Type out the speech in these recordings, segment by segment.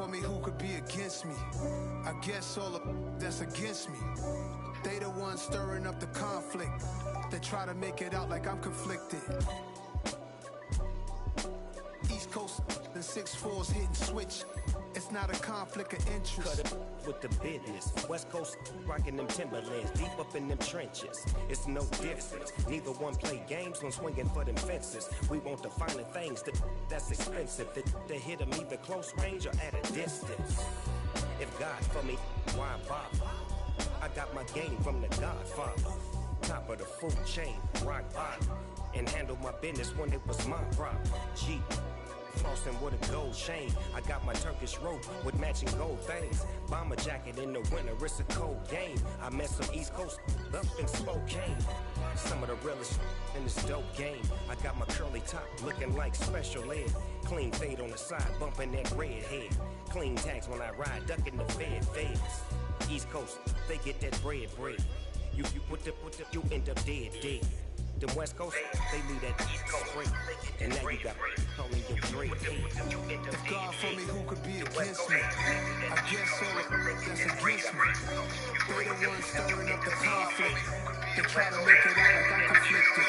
for me, who could be against me? I guess all of that's against me. They the ones stirring up the conflict. They try to make it out like I'm conflicted. East Coast and 6'4's hitting switch. It's not a conflict of interest. Cut it with the business. West Coast rocking them Timberlands, deep up in them trenches. It's no difference. Neither one play games, no swinging for them fences. We want the finer things that's expensive. They hit them either close range or at a distance. If God for me, why bother? I got my game from the Godfather. Top of the food chain, rock bottom. And handle my business when it was my problem. G. Flossing with a gold chain. I got my Turkish rope with matching gold things. Bomber jacket in the winter, it's a cold game. I met some East Coast up in Spokane. Some of the realest in this dope game. I got my curly top looking like special ed. Clean fade on the side, bumping that red head. Clean tags when I ride, ducking the feds. East Coast, they get that bread. You put the, you end up dead. Them West Coast, they leave that East Coast break. And now you got calling your dread. If God for me, who could be against me? I guess all of that's against me. They the ones stirring up the conflict. They try to make it out like I'm conflicted.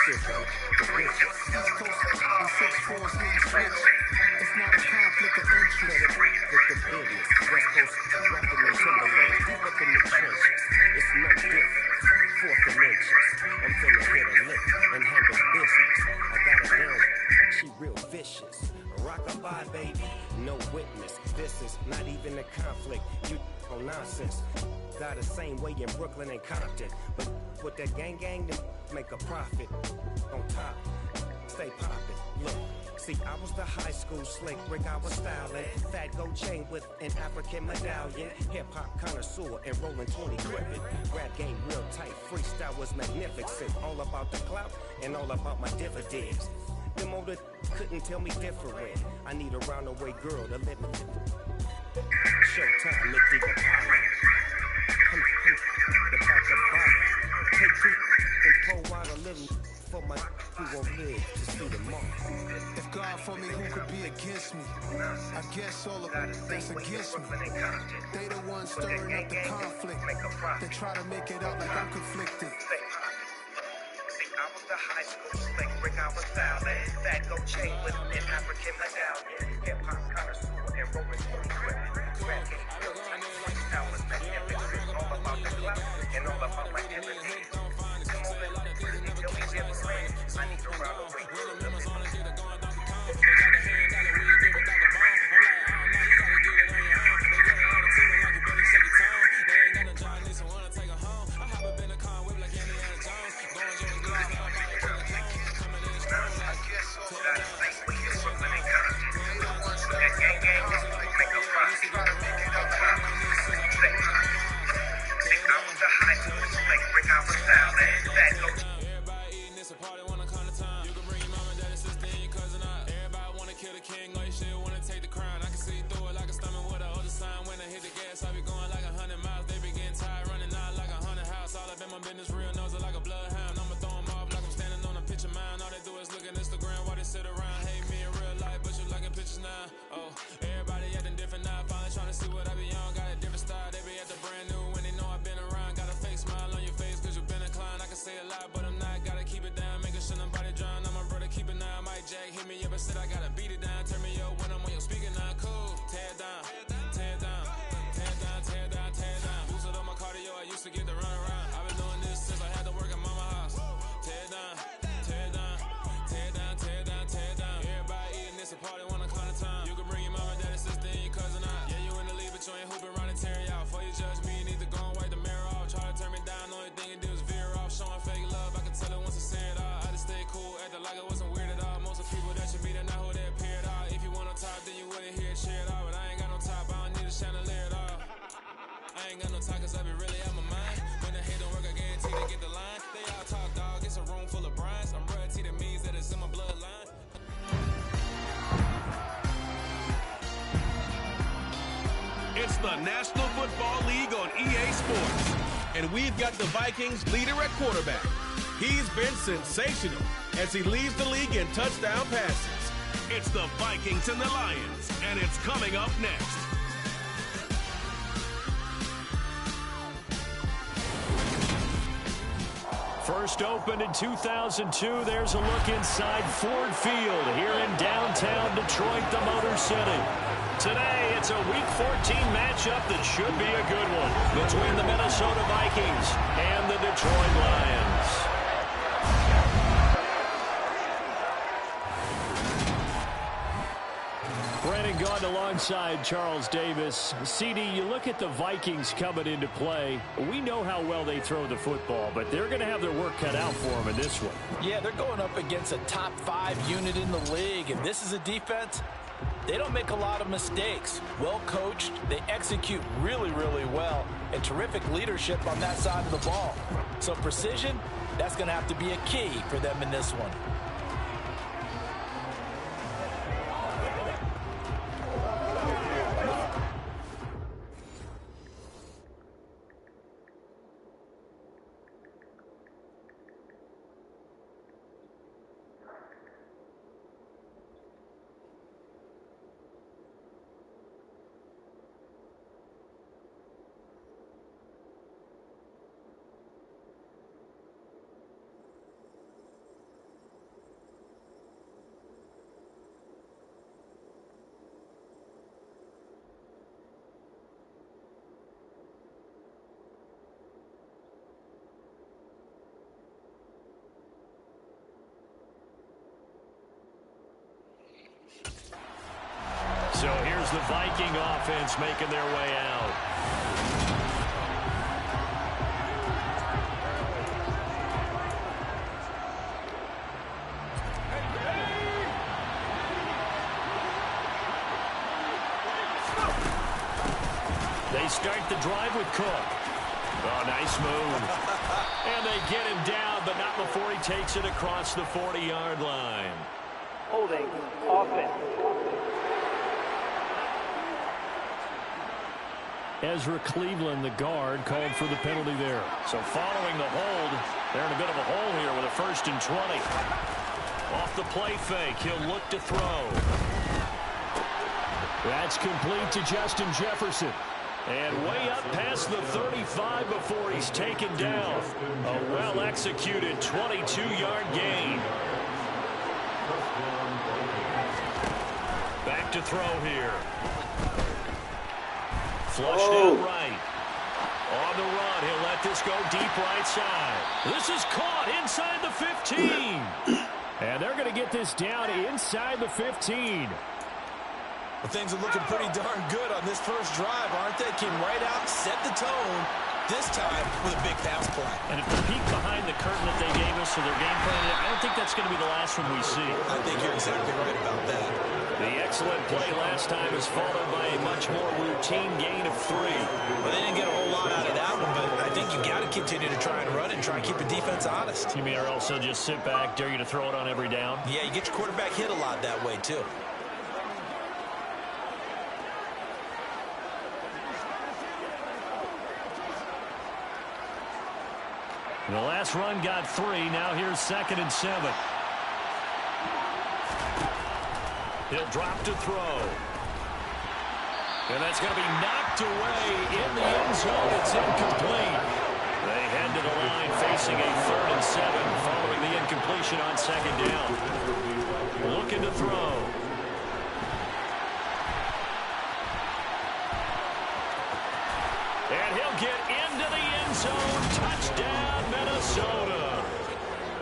East Coast and 6'4's hitting switch. It's not a conflict of interest. With the business, West Coast rocking them Timberlands, deep up in the trenches. It's no different. Fourth dimensions. I'm finna hit a lick and handle business. I got her down, she real vicious. Rockabye, baby, no witness. This is not even a conflict. You on nonsense. Got the same way in Brooklyn and Compton. But with that gang, then make a profit. On top, stay poppin'. Look. See, I was the high school slick Rick, I was styling. Fat gold chain with an African medallion. Hip-hop connoisseur and rolling 20 gripping. Rap game real tight, freestyle was magnificent. All about the clout and all about my dividends. Them older couldn't tell me different. I need a round-away girl to let me. Showtime, Nick the Apollo. About the bottle. Take two and pour out a little for my who won't live to see tomorrow. If God for me, who could be against me? I guess all of that's against me. They the ones stirring up the conflict. They try to make it out like I'm conflicted. I was the high school slick Rick, I was styling. Fat gold chain with an African medallion. Hip-hop connoisseur and rolling 20 gripping. Rap game real tight, freestyle was magnificent. All about the clout and all about my dividends. I need to round the way. It's the National Football League on EA Sports. And we've got the Vikings leader at quarterback. He's been sensational as he leads the league in touchdown passes. It's the Vikings and the Lions, and it's coming up next. First opened in 2002, there's a look inside Ford Field here in downtown Detroit, the Motor City. Today, it's a Week 14 matchup that should be a good one between the Minnesota Vikings and the Detroit Lions. Brandon Gaudin alongside Charles Davis. CD, you look at the Vikings coming into play. We know how well they throw the football, but they're going to have their work cut out for them in this one. Yeah, they're going up against a top 5 unit in the league, and this is a defense. They don't make a lot of mistakes. Well coached, they execute really, really well, and terrific leadership on that side of the ball. So precision, that's going to have to be a key for them in this one. So here's the Viking offense making their way out. They start the drive with Cook. Oh, nice move. And they get him down, but not before he takes it across the 40-yard line. Holding offense. Ezra Cleveland, the guard, called for the penalty there. So following the hold, they're in a bit of a hole here with a 1st and 20. Off the play fake, he'll look to throw. That's complete to Justin Jefferson. And way up past the 35 before he's taken down. A well-executed 22-yard gain. Back to throw here. Flushed out right. On the run, he'll let this go deep right side. This is caught inside the 15. And they're going to get this down inside the 15. Well, things are looking pretty darn good on this first drive, aren't they? Came right out, set the tone, this time with a big pass play. And if the peek behind the curtain that they gave us for their game plan, I don't think that's going to be the last one we see. I think you're exactly right about that. The excellent play last time is followed by a much more routine gain of 3. Well, they didn't get a whole lot out of that one, but I think you got to continue to try and run and try and keep the defense honest. You mean or else they'll just sit back, dare you to throw it on every down? Yeah, you get your quarterback hit a lot that way, too. The last run got 3. Now here's 2nd and 7. He'll drop to throw. And that's going to be knocked away in the end zone. It's incomplete. They head to the line facing a 3rd and 7 following the incompletion on 2nd down. Looking to throw. And he'll get into the end zone. Touchdown, Minnesota.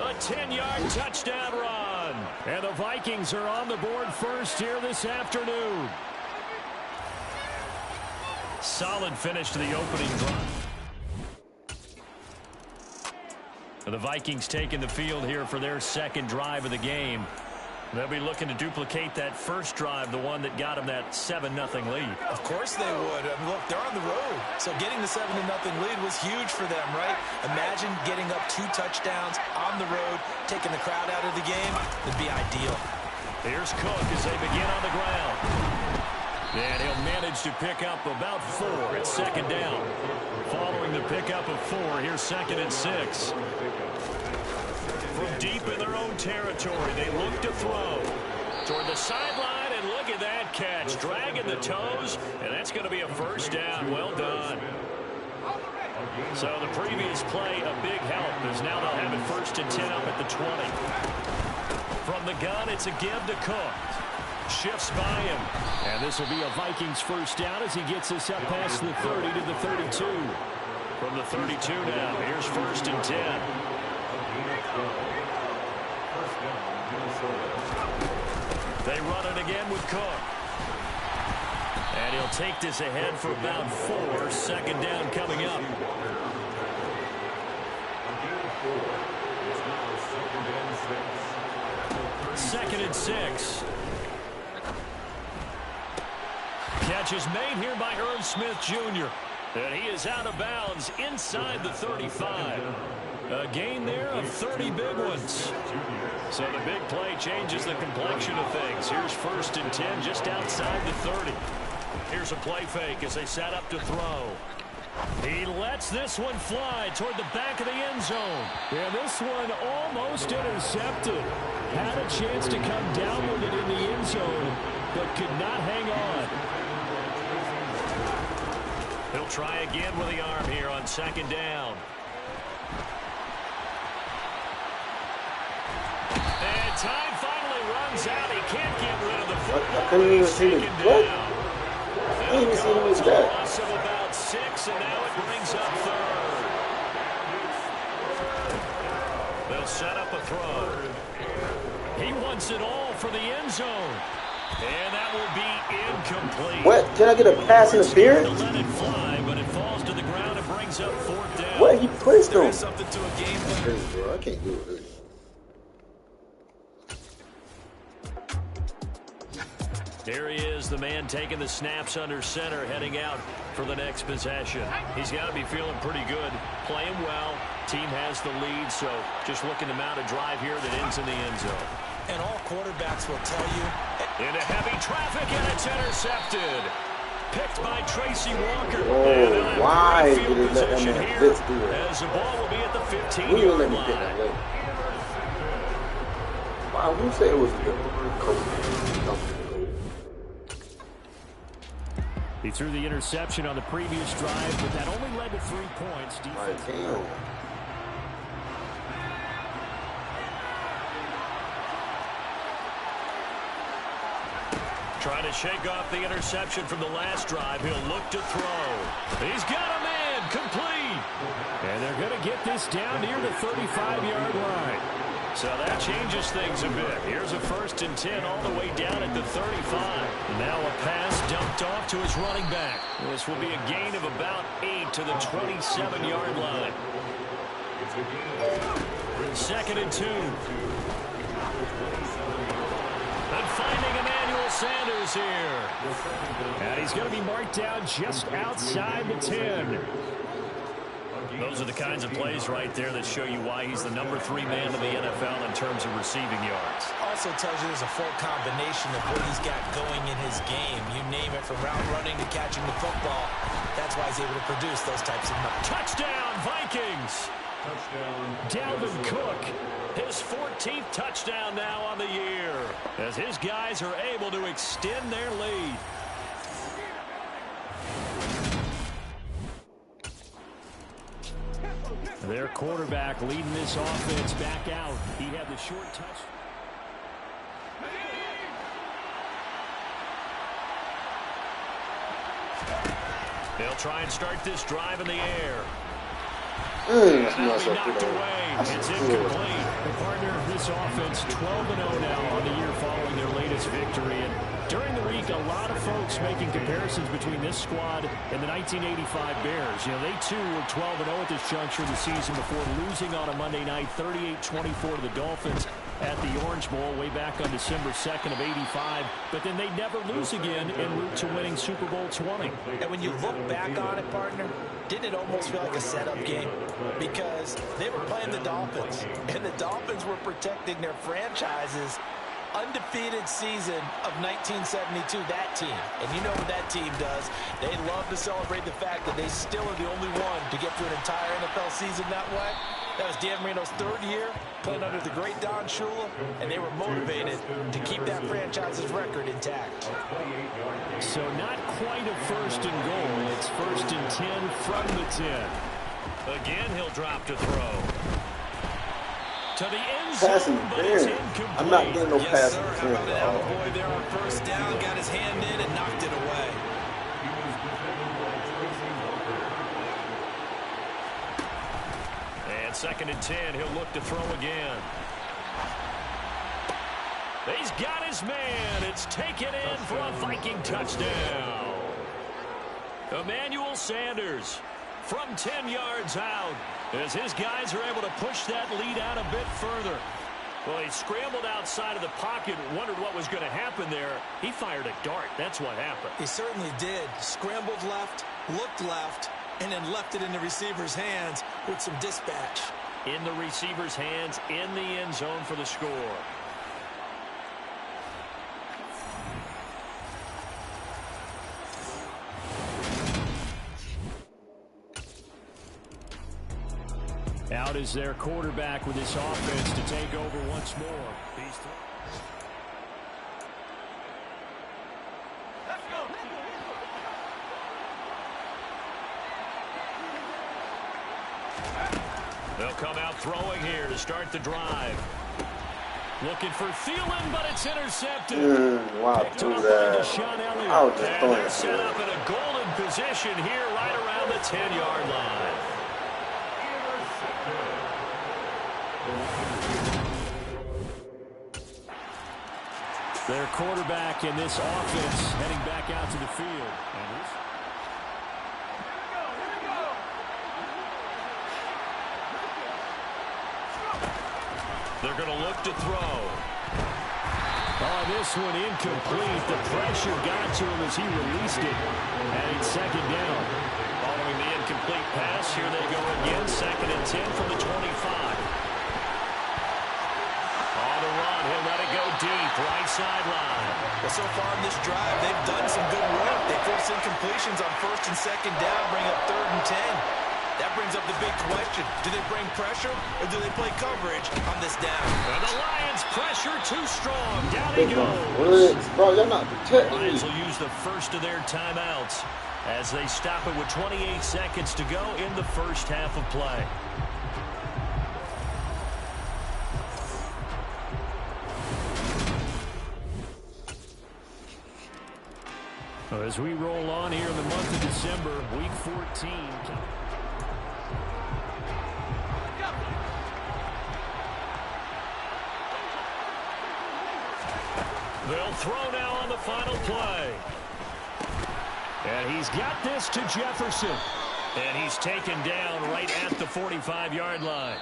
A 10-yard touchdown run. And the Vikings are on the board first here this afternoon. Solid finish to the opening drive. The Vikings taking the field here for their 2nd drive of the game. They'll be looking to duplicate that first drive, the one that got them that 7-0 lead. Of course they would. I mean, look, they're on the road. So getting the 7-0 lead was huge for them, right? Imagine getting up 2 touchdowns on the road, taking the crowd out of the game. It'd be ideal. Here's Cook as they begin on the ground. And he'll manage to pick up about 4 at 2nd down. Following the pickup of 4, here's 2nd and 6. From deep in their own territory, they look to throw. toward the sideline, and look at that catch. Dragging the toes, and that's going to be a first down. Well done. So the previous play, a big help, as now they'll have it 1st and 10 up at the 20. From the gun, it's a give to Cook. Shifts by him. And this will be a Vikings first down as he gets us up past the 30 to the 32. From the 32 now, here's 1st and 10. They run it again with Cook. And he'll take this ahead for about 4. Second down coming up. Second and 6. Catch is made here by Irv Smith Jr. And he is out of bounds inside the 35. A gain there of 30 big ones. So the big play changes the complexion of things. Here's 1st and 10 just outside the 30. Here's a play fake as they set up to throw. He lets this one fly toward the back of the end zone. Yeah, this one almost intercepted. Had a chance to come down with it in the end zone, but could not hang on. He'll try again with the arm here on 2nd down. And time finally runs out. He can't get rid of the football. I couldn't even see the what? I didn't even see him as that. Loss of about 6, and now it brings up 3rd. They'll set up a throw. He wants it all for the end zone. And that will be incomplete. What? Can I get a pass interference? Let it fly, but it falls to the ground and brings up 4th down. What? He placed him. Something to a game plan. I can't do it. There he is, the man taking the snaps under center, heading out for the next possession. He's got to be feeling pretty good, playing well. Team has the lead, so just looking to mount a drive here that ends in the end zone. And all quarterbacks will tell you. Into heavy traffic, and it's intercepted. Picked by Tracy Walker. Oh, why did it let him have this do it? As the ball will be at the 15-yard Who let me pick line. that way? Wow, who said it was the coach? He threw the interception on the previous drive, but that only led to 3 points. Defense. Damn. Trying to shake off the interception from the last drive. He'll look to throw. He's got a man, complete. And they're going to get this down near the 35-yard line. So that changes things a bit. Here's a 1st and 10 all the way down at the 35. Now a pass dumped off to his running back. This will be a gain of about 8 to the 27-yard line. 2nd and 2. And finding Emmanuel Sanders here. And he's going to be marked down just outside the 10. Those are the kinds of plays right there that show you why he's the number 3 man in the NFL in terms of receiving yards. Also tells you there's a full combination of what he's got going in his game. You name it, from route running to catching the football. That's why he's able to produce those types of numbers. Touchdown, Vikings! Dalvin Cook, his 14th touchdown now on the year, as his guys are able to extend their lead. Their quarterback leading this offense back out. He had the short touch. They'll try and start this drive in the air. Knocked away. It's incomplete. Partner, this offense 12-0 now on the year following their latest victory. And during the week, a lot of folks making comparisons between this squad and the 1985 Bears. You know, they too were 12-0 at this juncture of the season before losing on a Monday night 38-24 to the Dolphins at the Orange Bowl way back on December 2nd of '85. But then they never lose again en route to winning Super Bowl 20. And when you look back on it, partner, didn't it almost feel like a setup game? Because they were playing the Dolphins, and the Dolphins were protecting their franchise's undefeated season of 1972, that team. And you know what that team does. They love to celebrate the fact that they still are the only one to get through an entire NFL season that way. That was Dan Marino's third year playing under the great Don Shula, and they were motivated to keep that franchise's record intact. So not quite a first and goal. It's first and 10 from the 10. Again, he'll drop to throw. To the end Passing zone, but it's interference. incomplete. I'm not getting no Yes, passing sir. How about interference. an attaboy there on first down? Got his hand in and knocked it away. And second and 10, he'll look to throw again. He's got his man. It's taken in for a Viking touchdown. Emmanuel Sanders from 10 yards out as his guys are able to push that lead out a bit further. Well, he scrambled outside of the pocket, wondered what was going to happen there. He fired a dart. That's what happened. He certainly did. Scrambled left, looked left, and then left it in the receiver's hands with some dispatch. In the receiver's hands, in the end zone for the score. Out is their quarterback with this offense to take over once more. They'll come out throwing here to start the drive. Looking for Thielen, but it's intercepted. Wow, do that. I was just throwing it. Set up in a golden position here right around the 10-yard line. Their quarterback in this offense heading back out to the field. They're going to look to throw. Oh, this one incomplete. The pressure got to him as he released it. And it's second down. Following the incomplete pass, here they go again. Second and 10 from the 25. On the run, he'll let it go deep, right sideline. Well, so far in this drive, they've done some good work. They forced incompletions on first and second down, bring up third and 10. That brings up the big question. Do they bring pressure or do they play coverage on this down? And the Lions pressure too strong. Down he goes. Bro, you're not protecting me. Lions will use the first of their timeouts as they stop it with 28 seconds to go in the first half of play. As we roll on here in the month of December, week 14. They'll throw now on the final play. And he's got this to Jefferson. And he's taken down right at the 45-yard line.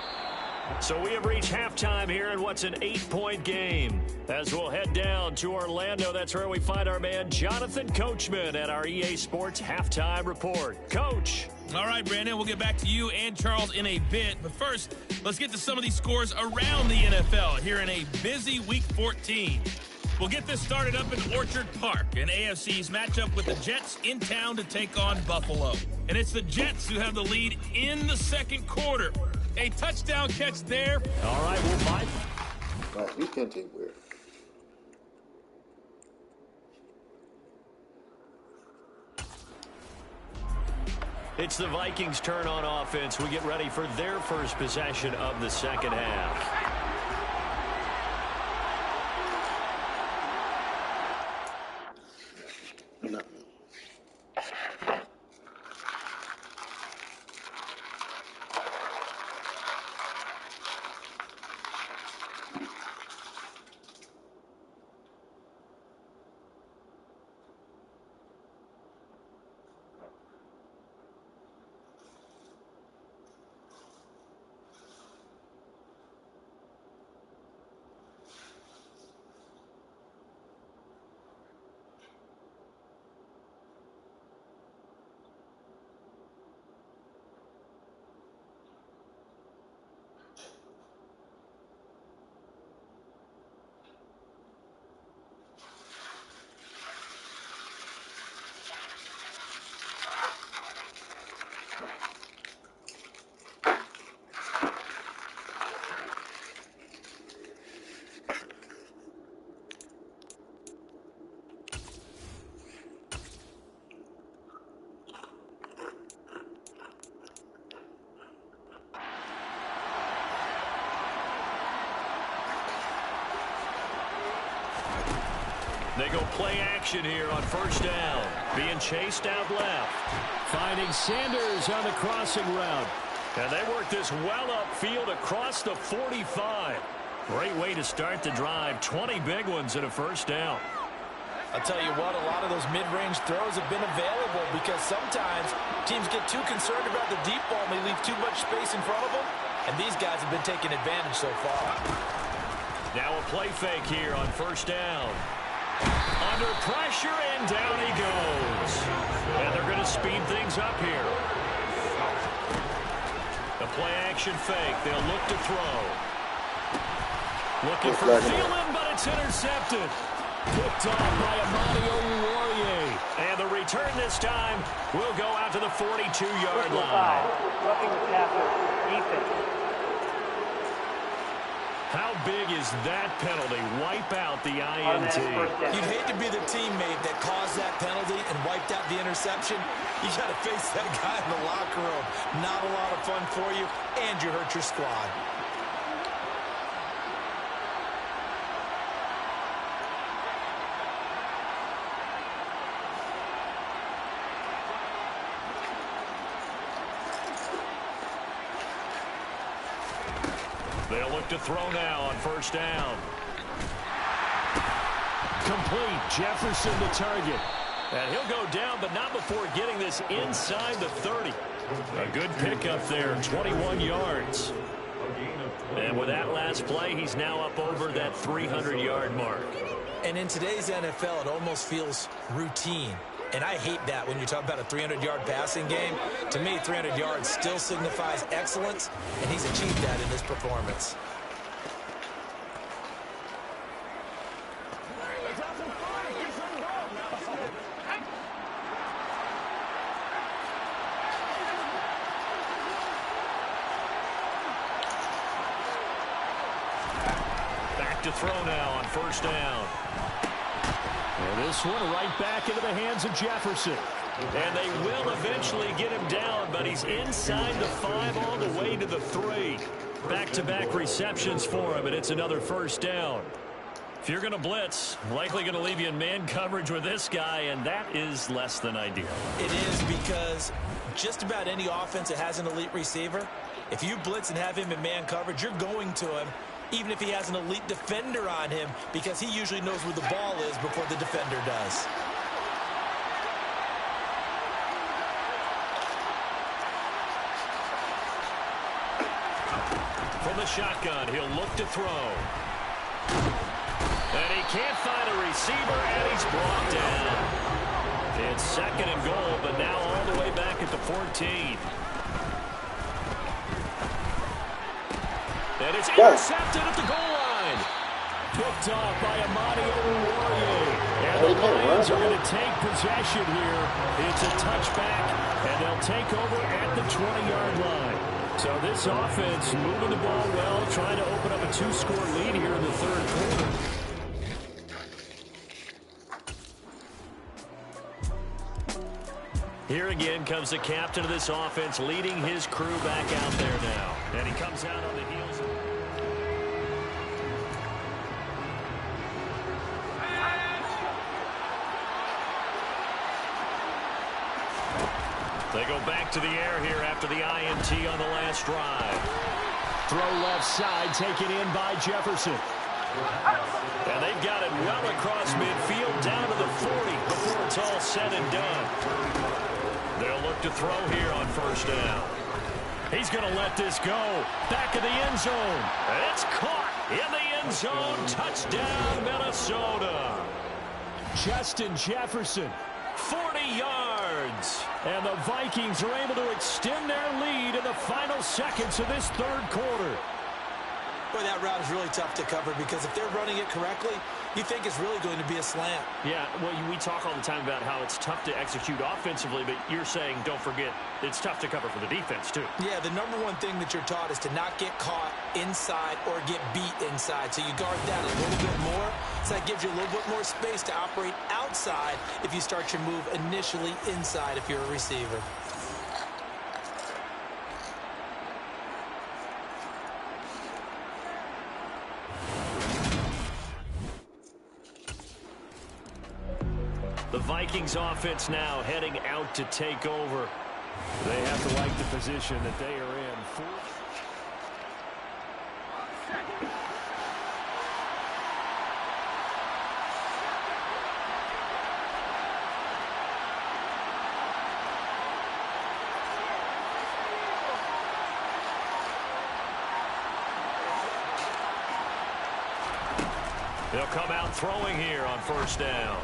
So we have reached halftime here in what's an 8-point game. As we'll head down to Orlando, that's where we find our man Jonathan Coachman at our EA Sports Halftime Report. Coach. All right, Brandon, we'll get back to you and Charles in a bit. But first, let's get to some of these scores around the NFL here in a busy Week 14. We'll get this started up in Orchard Park, an AFC's matchup with the Jets in town to take on Buffalo. And it's the Jets who have the lead in the second quarter. A touchdown catch there. All right, we'll fight. Right, you can't take weird. It's the Vikings' turn on offense. We get ready for their first possession of the second half. No. They go play action here on first down. Being chased out left. Finding Sanders on the crossing route. And they work this well upfield across the 45. Great way to start the drive. 20 big ones and a first down. I'll tell you what, a lot of those mid-range throws have been available because sometimes teams get too concerned about the deep ball and they leave too much space in front of them. And these guys have been taking advantage so far. Now a play fake here on first down. Under pressure, and down he goes. And they're going to speed things up here. The play action fake. They'll look to throw. Looking for Thielen, but it's intercepted. Picked off by Amani Oruwariye. And the return this time will go out to the 42-yard line. Roughing the passer, defense. How big is that penalty? Wipe out the INT. You'd hate to be the teammate that caused that penalty and wiped out the interception. You got to face that guy in the locker room. Not a lot of fun for you, and you hurt your squad. They'll look to throw now on first down. Complete. Jefferson the target. And he'll go down, but not before getting this inside the 30. A good pickup there, 21 yards. And with that last play, he's now up over that 300-yard mark. And in today's NFL, it almost feels routine. And I hate that when you talk about a 300-yard passing game. To me, 300 yards still signifies excellence, and he's achieved that in this performance. Back to throw now on first down. And this one right back into the hands of Jefferson. And they will eventually get him down, but he's inside the 5 all the way to the 3. Back-to-back receptions for him, and it's another first down. If you're going to blitz, likely going to leave you in man coverage with this guy, and that is less than ideal. It is, because just about any offense that has an elite receiver, if you blitz and have him in man coverage, you're going to him, even if he has an elite defender on him, because he usually knows where the ball is before the defender does. From the shotgun, he'll look to throw. And he can't find a receiver, and he's brought down. It's second and goal, but now all the way back at the 14. And it's intercepted at the goal line. Picked off by Amani Oruwariye. And the Lions are going to take possession here. It's a touchback, and they'll take over at the 20-yard line. So this offense moving the ball well, trying to open up a 2-score lead here in the third quarter. Here again comes the captain of this offense, leading his crew back out there now. And he comes out on the heels. They go back to the air here after the INT on the last drive. Throw left side, taken in by Jefferson. And they've got it well across midfield, down to the 40 before it's all said and done. They'll look to throw here on first down. He's going to let this go. Back of the end zone. And it's caught in the end zone. Touchdown, Minnesota. Justin Jefferson. 40 yards. And the Vikings are able to extend their lead in the final seconds of this third quarter. Boy, that route is really tough to cover because if they're running it correctly, you think it's really going to be a slant. Yeah, well, we talk all the time about how it's tough to execute offensively, but you're saying, don't forget, it's tough to cover for the defense, too. Yeah, the number one thing that you're taught is to not get caught inside or get beat inside. So you guard that a little bit more. So that gives you a little bit more space to operate outside if you start your move initially inside if you're a receiver. Vikings offense now heading out to take over. They have to like the position that they are in. They'll come out throwing here on first down.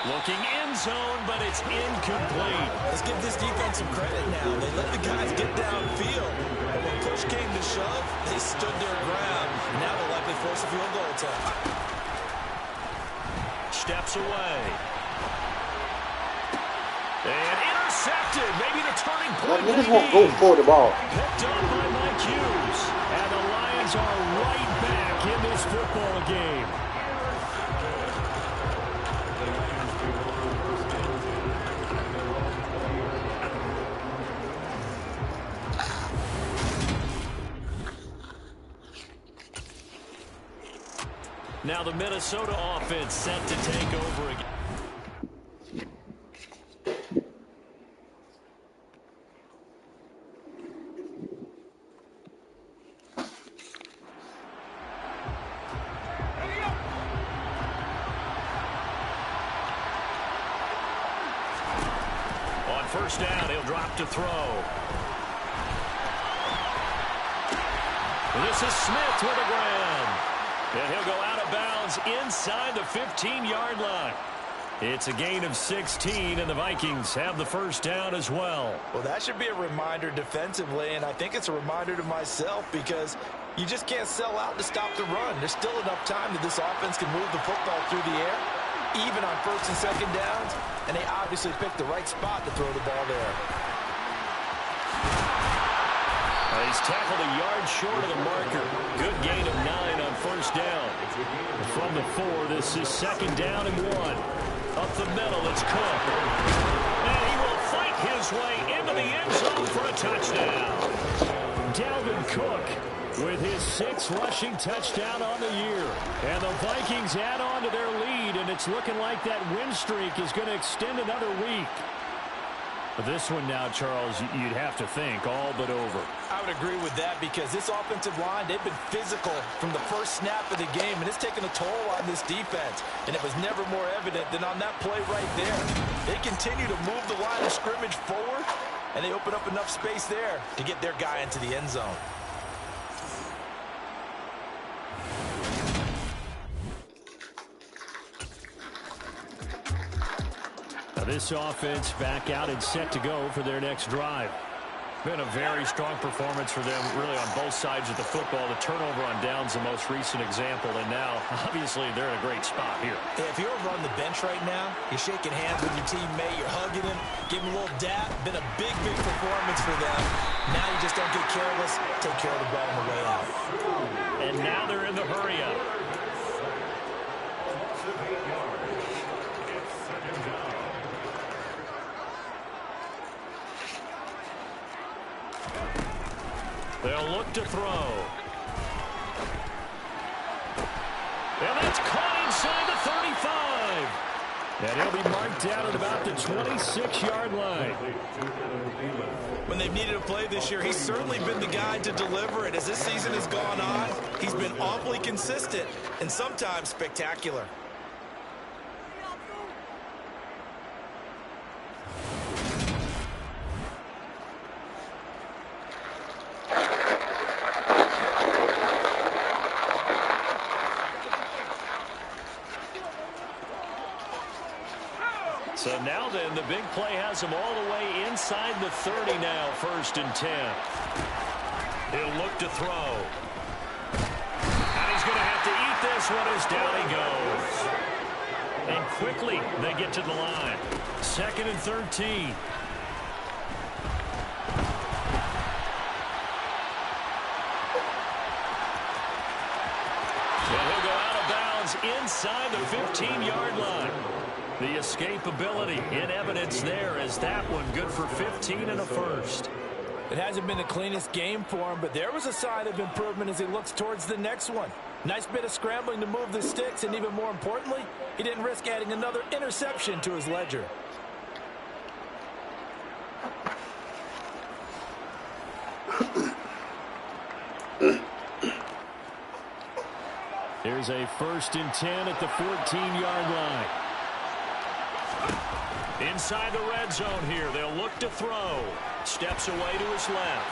Looking end zone, but it's incomplete. Let's give this defense some credit now. They let the guys get downfield. But when push came to shove, they stood their ground. And now they'll likely force a field goal attempt. Steps away. And intercepted. Maybe the turning point. Niggas won't go for the ball. Picked up by Mike Hughes. And the Lions are right back in this football game. Now the Minnesota offense set to take over again. On first down, he'll drop to throw. This is Smith with the ground. And he'll go out of bounds inside the 15-yard line. It's a gain of 16, and the Vikings have the first down as well. Well, that should be a reminder defensively, and I think it's a reminder to myself because you just can't sell out to stop the run. There's still enough time that this offense can move the football through the air, even on first and second downs, and they obviously picked the right spot to throw the ball there. He's tackled a yard short of the marker. Good gain of 9 on first down. From the 4, this is second down and 1. Up the middle, it's Cook. And he will fight his way into the end zone for a touchdown. Dalvin Cook with his 6th rushing touchdown on the year. And the Vikings add on to their lead, and it's looking like that win streak is going to extend another week. But this one now, Charles, you'd have to think all but over. I would agree with that because this offensive line, they've been physical from the first snap of the game, and it's taken a toll on this defense. And it was never more evident than on that play right there. They continue to move the line of scrimmage forward, and they open up enough space there to get their guy into the end zone. This offense back out and set to go for their next drive. Been a very strong performance for them, really, on both sides of the football. The turnover on downs, the most recent example, and now, obviously, they're in a great spot here. Yeah, if you're over on the bench right now, you're shaking hands with your teammate, you're hugging him, giving him a little dap. Been a big, big performance for them. Now you just don't get careless, take care of the ball on the way out. And now they're in the hurry-up. They'll look to throw. And that's caught inside the 35. And he'll be marked down at about the 26-yard line. When they've needed a play this year, he's certainly been the guy to deliver it. As this season has gone on, he's been awfully consistent and sometimes spectacular. So now then, the big play has him all the way inside the 30 now, 1st and 10. He'll look to throw. And he's going to have to eat this one as down he goes. And quickly, they get to the line. 2nd and 13. And he'll go out of bounds inside the 15-yard line. The escapability in evidence there as that one good for 15 and a first. It hasn't been the cleanest game for him, but there was a sign of improvement as he looks towards the next one. Nice bit of scrambling to move the sticks, and even more importantly, he didn't risk adding another interception to his ledger. Here's a 1st and 10 at the 14-yard line. Inside the red zone here, they'll look to throw. Steps away to his left.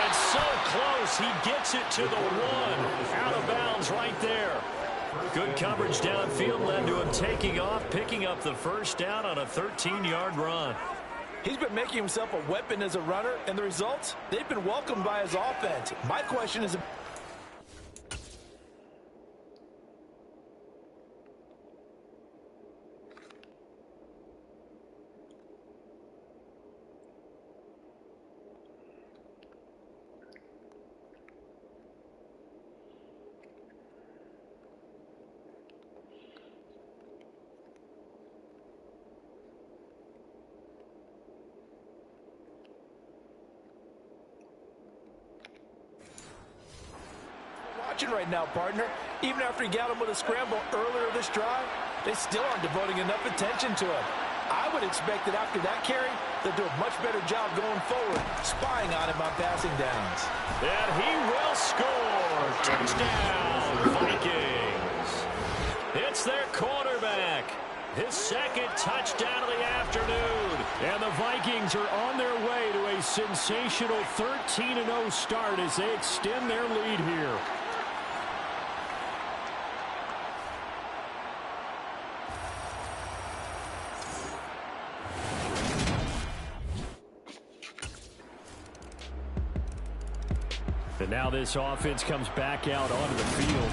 It's so close, he gets it to the 1. Out of bounds right there. Good coverage downfield led to him taking off, picking up the 1st down on a 13-yard run. He's been making himself a weapon as a runner, and the results, they've been welcomed by his offense. My question is... right now, partner. Even after he got him with a scramble earlier this drive, they still aren't devoting enough attention to him. I would expect that after that carry, they'll do a much better job going forward, spying on him on passing downs. And he will score. Touchdown, Vikings. It's their quarterback. His 2nd touchdown of the afternoon. And the Vikings are on their way to a sensational 13-0 start as they extend their lead here. And now this offense comes back out onto the field.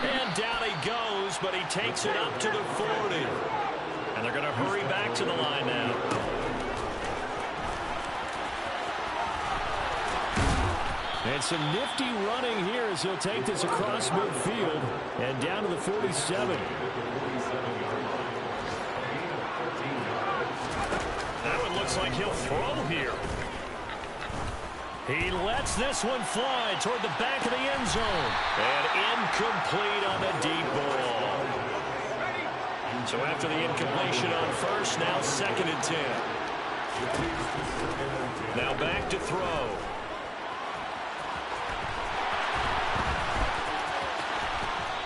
And down he goes, but he takes it up to the 40. And they're going to hurry back to the line now. And some nifty running here as he'll take this across midfield and down to the 47. That one looks like he'll throw here. He lets this one fly toward the back of the end zone. And incomplete on the deep ball. So after the incompletion on 1st, now 2nd and 10. Now back to throw.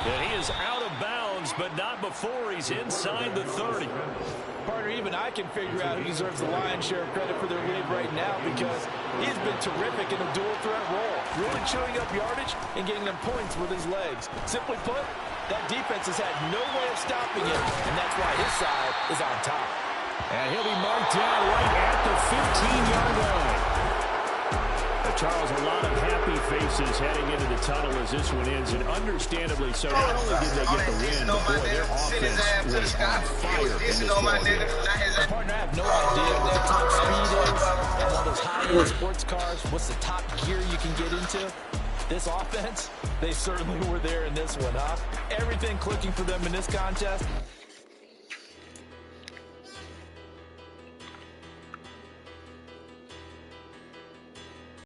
And he is out of bounds, but not before he's inside the 30. Partner, even I can figure out who deserves the lion's share of credit for their lead right now because he's been terrific in a dual threat role, really chewing up yardage and getting them points with his legs. Simply put, that defense has had no way of stopping him, and that's why his side is on top. And he'll be marked down right at the 15-yard line. Charles, a lot of happy faces heading into the tunnel as this one ends, and understandably so. Not only did they get the win, but boy, their offense was on fire in this ball game. Partner, I have no idea what the top speed is on all those high-end sports cars. What's the top gear you can get into? This offense, they certainly were there in this one, huh? Everything clicking for them in this contest.